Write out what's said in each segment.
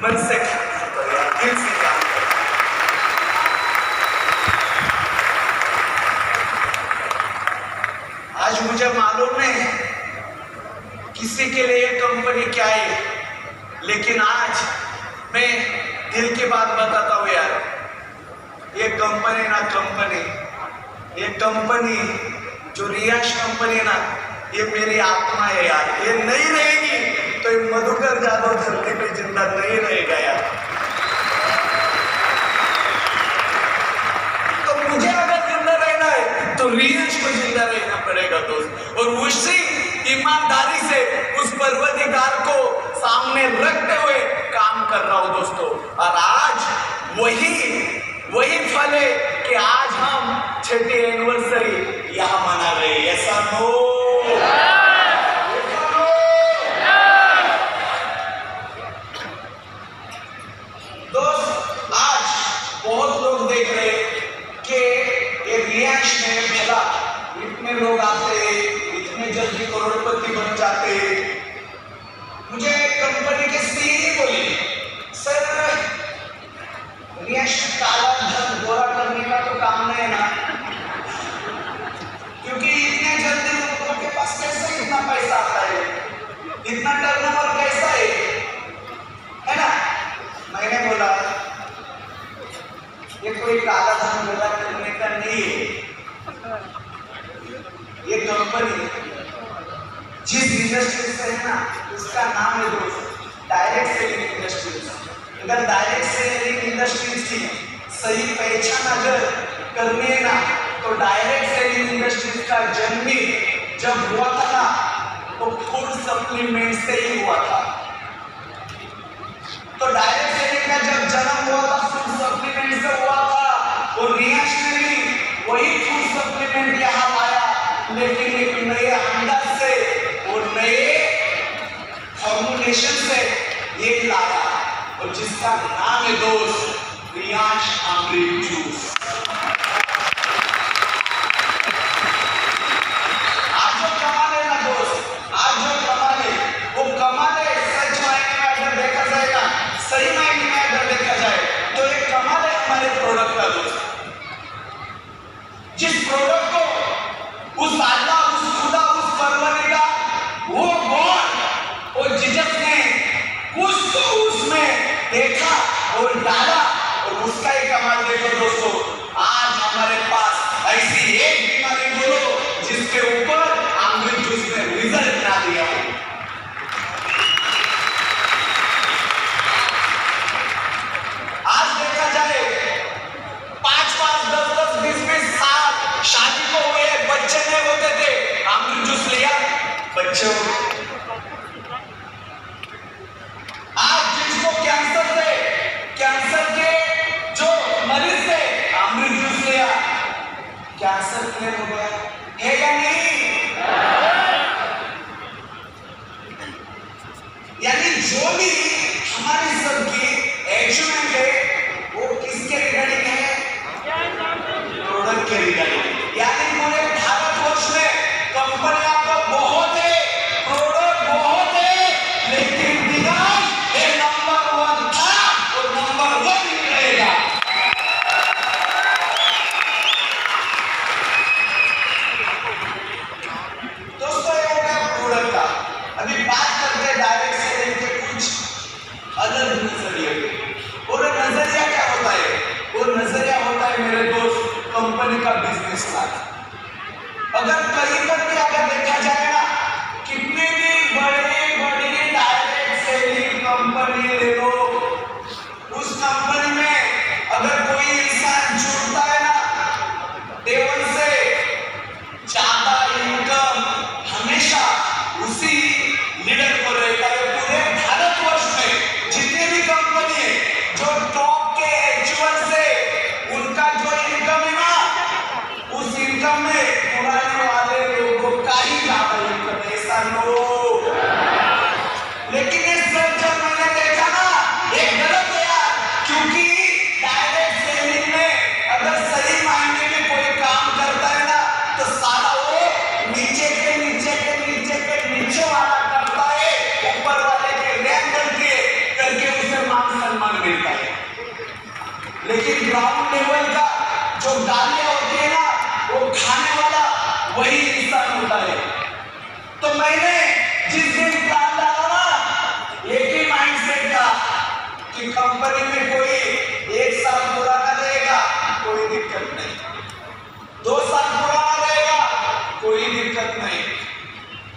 मन से काम करो यार, दिल से काम करो। आज मुझे मालूम नहीं किसी के लिए ये कंपनी क्या है, लेकिन आज मैं दिल की बात बताता हूँ यार। ये कंपनी ना कंपनी, ये कंपनी जो रियाश कंपनी है ना, ये मेरी आत्मा है यार। ये नहीं रहेगी तो ये मधुकर जाधव धरती पे जिंदा नहीं रहेगा यार। तो मुझे अगर जिंदा रहना है तो रियाश को जिंदा रहना पड़ेगा दोस्त, और उसी ईमानदारी से उस परवरदिगार को सामने रखते हुए काम कर रहा हूं दोस्तों। और आज वही फल है कि आज हम 6ठी एनिवर्सरी यहाँ मना रहे हैं। ऐसा हो दोस्त, आज बहुत लोग देख रहे कि ये रियाश में भला इतने लोग आते हैं, इतने जल्दी करोड़पति बन जाते हैं। मुझे कंपनी के सीईओ बोली, सर रियाश में काला धन गोरा करने का तो काम नहीं है ना, क्योंकि इतने जल्दी लोगों के पास कैसे इतना पैसा आता है, इतना टर्नओवर कैसा है ना। मैंने बोला ये कोई काला धन गोरा करने का नहीं है। ये कंपनी जिस इंडस्ट्री से है ना, उसका नाम है दोस्त डायरेक्ट सेलिंग इंडस्ट्रीज। अगर डायरेक्ट सेलिंग इंडस्ट्रीज की सही पहचान अगर करनी है ना, तो डायरेक्ट सेलिंग इंडस्ट्रीज का जन्म जब हुआ था ना, तो फूड सप्लीमेंट से ही हुआ था। तो डायरेक्ट सेलिंग का जब जन्म हुआ था फूड सप्लीमेंट से हुआ था, और रियाश ने भी वही फूड सप्लीमेंट यहाँ लाया, लेकिन एक नए अंदाज से और नए फॉर्मुलेशन से ये लाया, और जिसका नाम है दोस्त रियाश अमृत जूस। आज जो कमाल है ना दोस्त, आज जो कमाल है वो कमाल है सच मायने में अगर देखा जाए ना, सही मायने में अगर देखा जाए तो ये कमाल है हमारे प्रोडक्ट का दोस्त। जिस प्रोडक्ट को उस अल्लाह, उस खुदा, उस परवरदिगार, वो गॉड और जीसस ने कुछ तो उसमें देखा और डाला, और उसका ही कमाल देखो दोस्तों। आज हमारे पास ऐसी एक बीमारी बोलो जिसके ऊपर अमृत जूस ने रिजल्ट ना दिया हो। आज देखा जाए 5-5, 10-10, 20-20 साल शादी को हुए, बच्चे नहीं होते थे, अमृत जूस लिया, बच्चे हो गए। आज जिसको कैंसर थे, कैंसर के जो मरीज थे, अमृत जूस लिया, कैंसर क्लियर हो गया, है या नहीं? यानी जो भी हमारी सबकी एचमेंट है वो किसके रिगार्डिंग है? प्रोडक्ट के रिगार्डिंग। यानी पूरे भारतवर्ष में कंपनियां तो बहुत है, प्रोडक्ट बहुत है, लेकिन विराट ये नंबर 1 था और नंबर 1 ही रहेगा। दोस्तों ये हो गया प्रोडक्ट का। अभी बात करते हैं डायरेक्ट सेलिंग के कुछ अलग नजरिए। और नजरिया क्या होता है? वो नजरिया होता है मेरे दोस्त कंपनी का बिजनेस प्लान। अगर कहीं पर भी अगर देखा जाए ना, कितनी भी बड़ी डायरेक्ट सेलिंग कंपनी ले लो, उस कंपनी में अगर कोई इंसान जुड़ता है ना, टेबल से ज्यादा इनकम हमेशा उसी लीडर को रहता है। पूरे भारतवर्ष में जितने भी कंपनी है जो टॉप के H1 से उनका जो इनकम है ना, उस इनकम में पुराने वाले लोगों सम्मान मिलता है, लेकिन ग्राउंड लेवल का जो गालियां होती है ना, वो खाने वाला वही इंसान होता है। तो मैंने जिस दिन प्लान डाला ना, एक ही माइंडसेट था कि कंपनी में कोई 1 साल पुराना रहेगा, कोई दिक्कत नहीं, 2 साल पुराना रहेगा, कोई दिक्कत नहीं,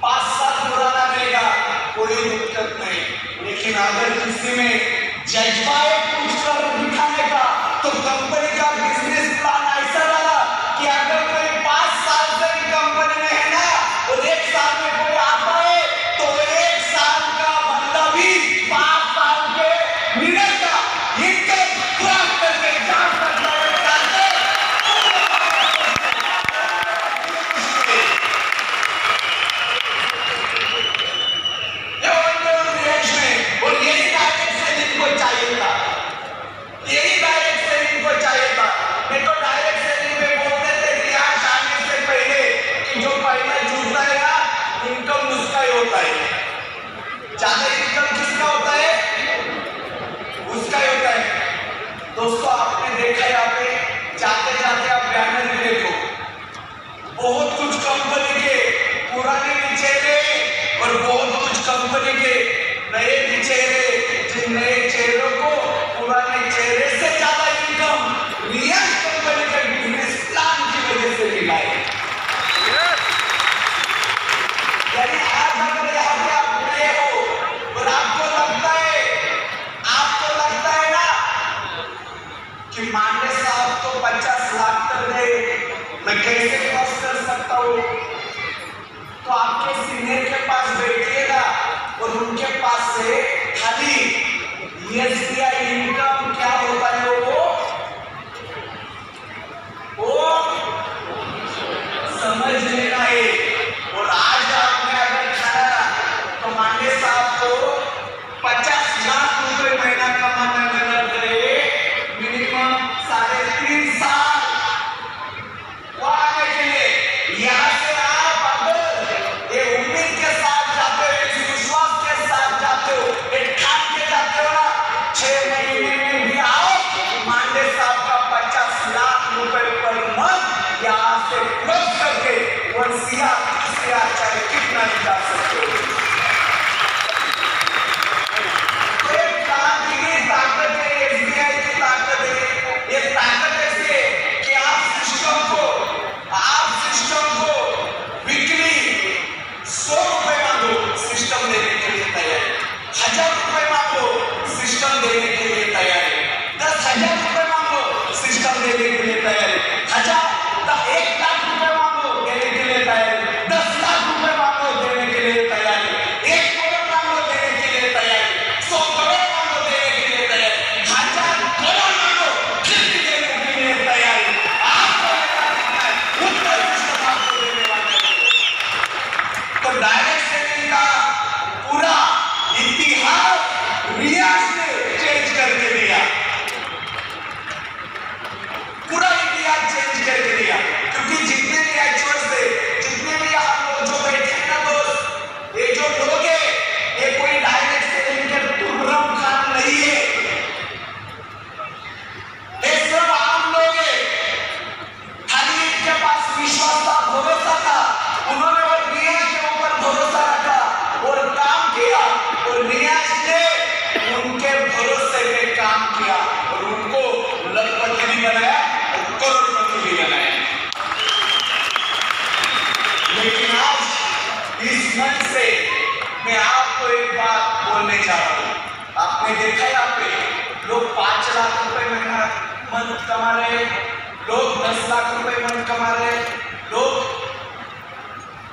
5 साल पुराना रहेगा, कोई दिक्कत नहीं। लेकिन अगर किसी में जज्बा है कुछ कर दिखाने का, तो कंपनी का बिजनेस प्लान ऐसा डाला कि अगर कोई 5 साल से कंपनी में है ना और 1 साल में कोई आता है, तो 1 साल का बंदा भी 5 साल के मिनट का इनकम प्राप्त करके जा सकता है। और यही डायरेक्ट सेलिंग को चाहिए था, यही डायरेक्ट सेलिंग को चाहिए था। नहीं तो डायरेक्ट सेलिंग में बोलते थे रियाज आने से पहले कि जो पहले जुड़ता है ना, इनकम उसका ही होता है, ज्यादा इनकम किसका होता है, उसका ही होता है। दोस्तों आपने देखा यहाँ पे जाते जाते आप बैनर भी देखो, बहुत कुछ कंपनी के पुराने चेहरे और बहुत कुछ कंपनी के नए चेहरे, जिन नए चेहरों को पुराने चेहरे से ज्यादा इनकम रियल कंपनी के बिजनेस प्लान की वजह से मिला है। यानी आज अगर यहाँ पे आप नए हो और आपको लगता है ना कि मांडे साहब तो 50 लाख कर दे, मैं कैसे क्रॉस कर सकता हूँ, तो आपके सीनियर के पास बैठिएगा और उनके पास से खाली एसबीआई इनकम क्या होता है वो समझ लेना है। और आज आपने अगर खाया तो मांडे साहब को 50 लाख रुपए महीना कमाने में लग गए मिनिमम 3.5 साल वो आने के लिए। यहाँ से आप अगर ये उम्मीद के साथ जाते हो, इस विश्वास के साथ जाते हो, एक ठान के जाते हो ना, 6 महीने में भी आओ, मांडे साहब का 50 लाख रुपए पर मंथ यहाँ से क्रॉस करके वर्षिया चाहे कितना भी जा सकते हो। तो एक क्रांति की ताकत है, एसबीआई की ताकत है। ये ताकत ऐसी है कि आप सिस्टम को वीकली 100 रुपए मांगो, सिस्टम देने के लिए तैयार है। 1000 रुपए मांगो, सिस्टम देने के लिए तैयार है। 10,000 रुपए मांगो, सिस्टम देने के लिए तैयार है। 1 लाख रुपए मांगो, देने के लिए तैयार है। 10 लाख रुपए मांगो, देने के लिए तैयार है। 1 करोड़ मांगो, देने के लिए तैयार है। 100 करोड़ मांगो, देने के लिए तैयार है। 1000 करोड़ मांगो, फिर भी देने के लिए तैयार है। आपको उतना सिस्टम आपको देने वाला है। तो डायरेक्ट सेलिंग का पूरा इतिहास रियाज ने चेंज करके दिया, पूरा इतिहास चेंज करके दिया। क्योंकि जितने भी एक्चुअल से, जितने भी हम लोग जो बैठे हैं ना दोस्त, ये जो लोग हैं, ये कोई डायरेक्ट सेलिंग के तुर्रम खान नहीं है, ये सब आम लोग हैं। खाली इनके पास विश्वास था, भरोसा था, उन्होंने वो रियाज के ऊपर भरोसा रखा और काम किया, और रियाज ने उनके भरोसे पे काम किया और उनको लखपति भी बनाया और करोड़पति भी बनाया। लेकिन आज इस मंच से मैं आपको एक बात बोलने जा रहा हूँ। आपने देखा यहाँ पे लोग 5 लाख रुपए महीना मंथ कमा रहे, लोग 10 लाख रुपए मंथ कमा रहे, लोग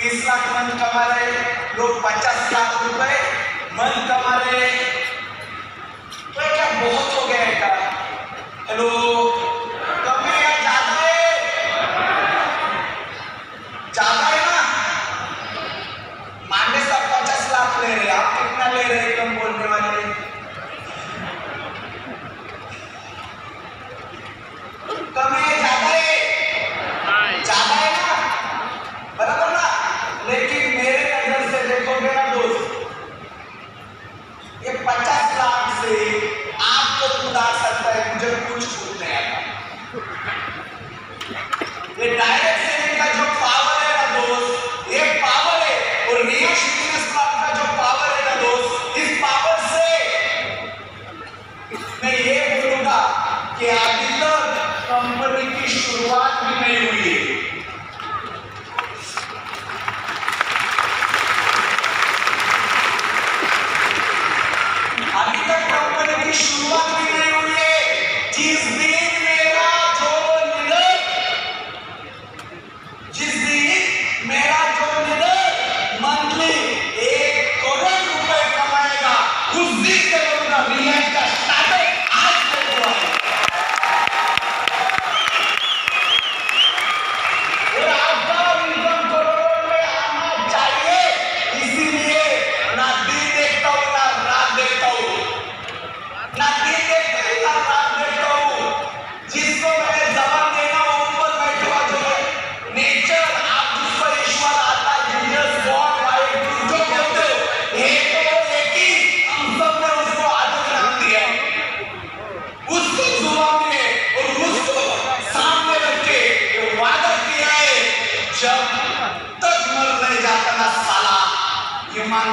20 लाख मंथ कमा रहे, लोग 50 लाख रुपए मंथ कमा रहे। तो क्या बहुत हो गया है क्या? हेलो, कम है या ज्यादा है? ज्यादा है ना? मांडे साहब 50 लाख ले रहे, आप कितना ले रहे हैं? कम बोलने वाले कम है, ज्यादा है? ज्यादा है ना, बराबर ना? लेकिन मेरे नजर से देखोगे ना दोस्त, ये 50 लाख से आप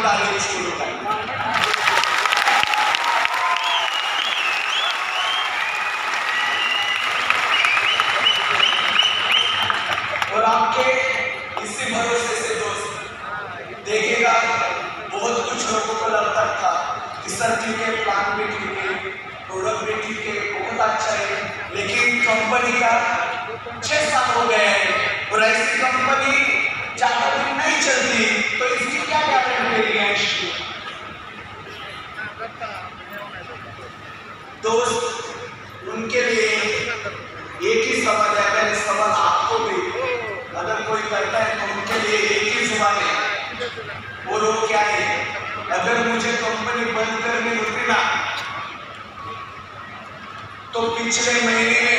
तारीफ शुरू करें। और आपके इसी भरोसे से दोस्त देखिएगा, बहुत कुछ लोगों को लगता था कि सर ठीक है, प्लान भी ठीक है, प्रोडक्ट भी ठीक है, बहुत अच्छा है, लेकिन कंपनी का 6 साल हो गए हैं और ऐसी कंपनी ज्यादा दिन नहीं चलती, तो इसकी क्या गारंटी है? दोस्त, उनके लिए एक ही सवाल है, अगर सवाल आपको भी अगर कोई करता है तो उनके लिए एक ही सवाल है, और वो क्या है? अगर मुझे कंपनी बंद करनी होती ना, तो पिछले महीने में